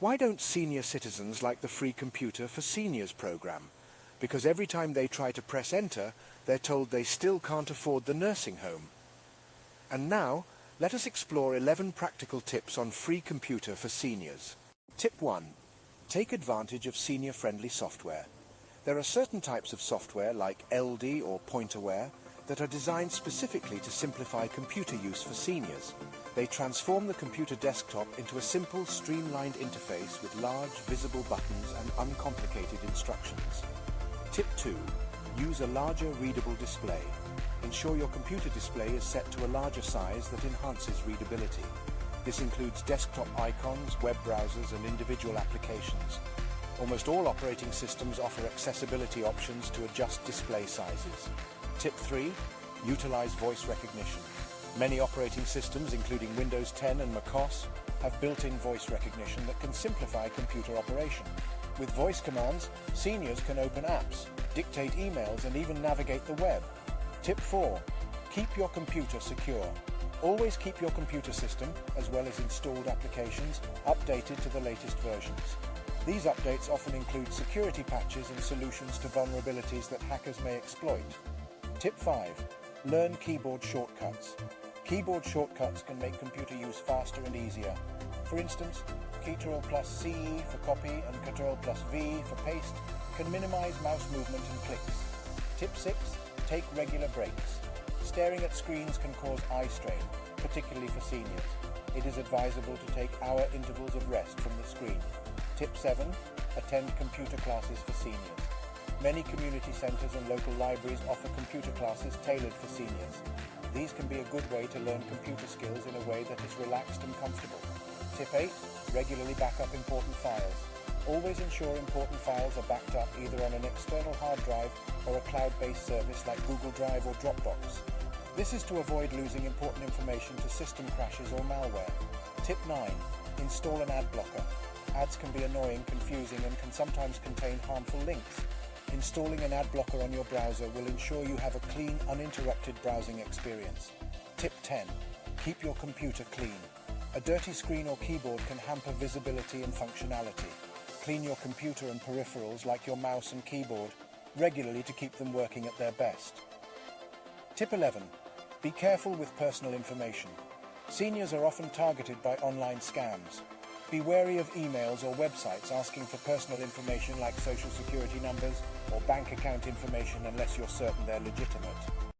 Why don't senior citizens like the Free Computer for Seniors program? Because every time they try to press enter, they're told they still can't afford the nursing home. And now, let us explore 11 practical tips on Free Computer for Seniors. Tip 1. Take advantage of senior-friendly software. There are certain types of software like Eldy or PointerWare that are designed specifically to simplify computer use for seniors. They transform the computer desktop into a simple, streamlined interface with large, visible buttons and uncomplicated instructions. Tip 2. Use a larger, readable display. Ensure your computer display is set to a larger size that enhances readability. This includes desktop icons, web browsers, and individual applications. Almost all operating systems offer accessibility options to adjust display sizes. Tip 3. Utilize voice recognition. Many operating systems, including Windows 10 and macOS, have built-in voice recognition that can simplify computer operation. With voice commands, seniors can open apps, dictate emails, and even navigate the web. Tip 4. Keep your computer secure. Always keep your computer system, as well as installed applications, updated to the latest versions. These updates often include security patches and solutions to vulnerabilities that hackers may exploit. Tip 5. Learn keyboard shortcuts. Keyboard shortcuts can make computer use faster and easier. For instance, Ctrl plus CE for copy and Ctrl plus V for paste can minimize mouse movement and clicks. Tip 6. Take regular breaks. Staring at screens can cause eye strain, particularly for seniors. It is advisable to take hour intervals of rest from the screen. Tip 7. Attend computer classes for seniors. Many community centres and local libraries offer computer classes tailored for seniors. These can be a good way to learn computer skills in a way that is relaxed and comfortable. Tip 8. Regularly back up important files. Always ensure important files are backed up either on an external hard drive or a cloud-based service like Google Drive or Dropbox. This is to avoid losing important information to system crashes or malware. Tip 9. Install an ad blocker. Ads can be annoying, confusing, and can sometimes contain harmful links. Installing an ad blocker on your browser will ensure you have a clean, uninterrupted browsing experience. Tip 10. Keep your computer clean. A dirty screen or keyboard can hamper visibility and functionality. Clean your computer and peripherals like your mouse and keyboard regularly to keep them working at their best. Tip 11. Be careful with personal information. Seniors are often targeted by online scams. Be wary of emails or websites asking for personal information like social security numbers or bank account information unless you're certain they're legitimate.